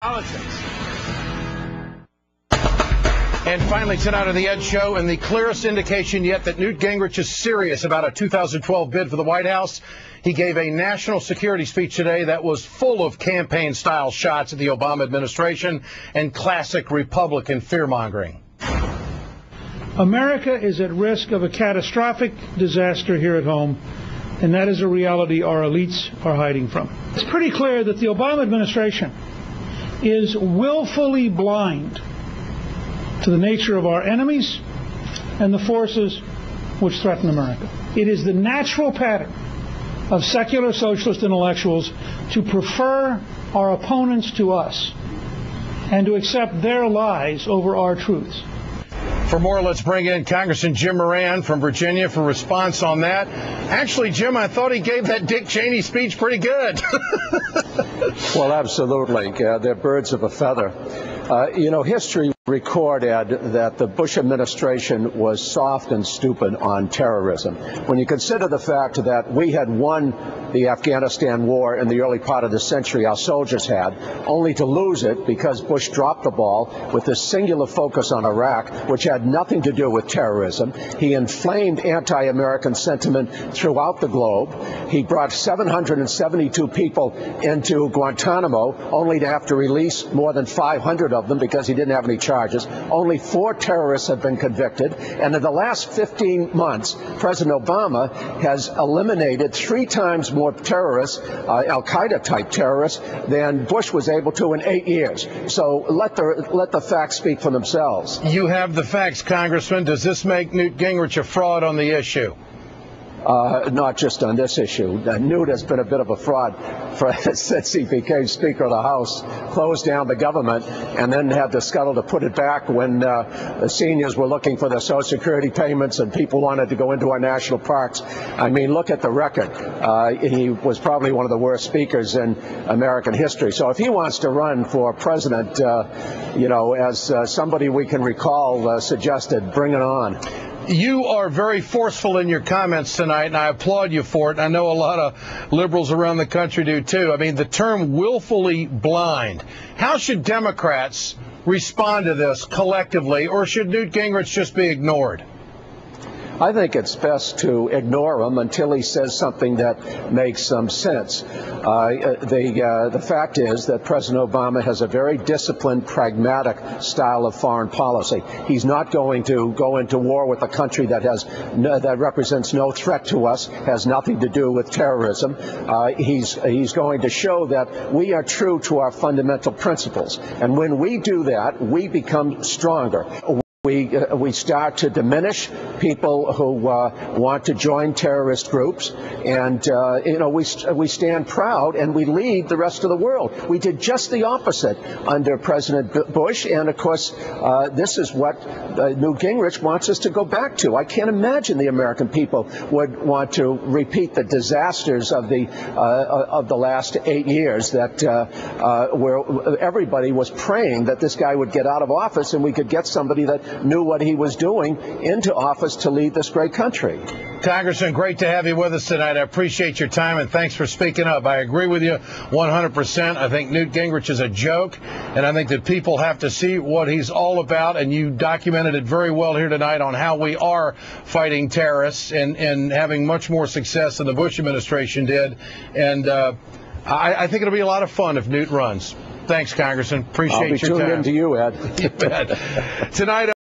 Politics. And finally tonight on the Ed Show, and the clearest indication yet that Newt Gingrich is serious about a 2012 bid for the White House, he gave a national security speech today that was full of campaign-style shots at the Obama administration and classic Republican fear-mongering. America is at risk of a catastrophic disaster here at home, and that is a reality our elites are hiding from. It's pretty clear that the Obama administration is willfully blind to the nature of our enemies and the forces which threaten America. It is the natural pattern of secular socialist intellectuals to prefer our opponents to us and to accept their lies over our truths. For more, let's bring in Congressman Jim Moran from Virginia for response on that. Actually, Jim, I thought he gave that Dick Cheney speech pretty good. Well, absolutely. They're birds of a feather. History recorded that the Bush administration was soft and stupid on terrorism. When you consider the fact that we had won the Afghanistan war in the early part of the century, our soldiers had, only to lose it because Bush dropped the ball with this singular focus on Iraq, which had nothing to do with terrorism. He inflamed anti-American sentiment throughout the globe. He brought 772 people into Guantanamo, only to have to release more than 500 of them because he didn't have any charges. Only 4 terrorists have been convicted, and in the last 15 months, President Obama has eliminated 3 times more terrorists, Al-Qaeda-type terrorists, than Bush was able to in 8 years. So let the facts speak for themselves. You have the facts, Congressman. Does this make Newt Gingrich a fraud on the issue? Not just on this issue. Newt has been a bit of a fraud since he became Speaker of the House, closed down the government, and then had the scuttle to put it back when the seniors were looking for their Social Security payments and people wanted to go into our national parks. I mean, look at the record. He was probably one of the worst speakers in American history. So if he wants to run for president, as somebody we can recall suggested, bring it on. You are very forceful in your comments tonight, and I applaud you for it. I know a lot of liberals around the country do, too. I mean, the term willfully blind. How should Democrats respond to this collectively, or should Newt Gingrich just be ignored? I think it's best to ignore him until he says something that makes some sense. The fact is that President Obama has a very disciplined, pragmatic style of foreign policy. He's not going to go into war with a country that represents no threat to us, has nothing to do with terrorism. He's going to show that we are true to our fundamental principles. And when we do that, we become stronger. We start to diminish people who want to join terrorist groups, and we stand proud and we lead the rest of the world. We did just the opposite under President Bush, and of course this is what Newt Gingrich wants us to go back to. I can't imagine the American people would want to repeat the disasters of the last 8 years where everybody was praying that this guy would get out of office and we could get somebody that knew what he was doing into office to lead this great country. Congressman, great to have you with us tonight. I appreciate your time, and thanks for speaking up. I agree with you 100%. I think Newt Gingrich is a joke, and I think that people have to see what he's all about, and you documented it very well here tonight on how we are fighting terrorists and having much more success than the Bush administration did. And I think it'll be a lot of fun if Newt runs. Thanks, Congressman. Appreciate your time. I'll be tuned in to you, Ed. You bet. Tonight.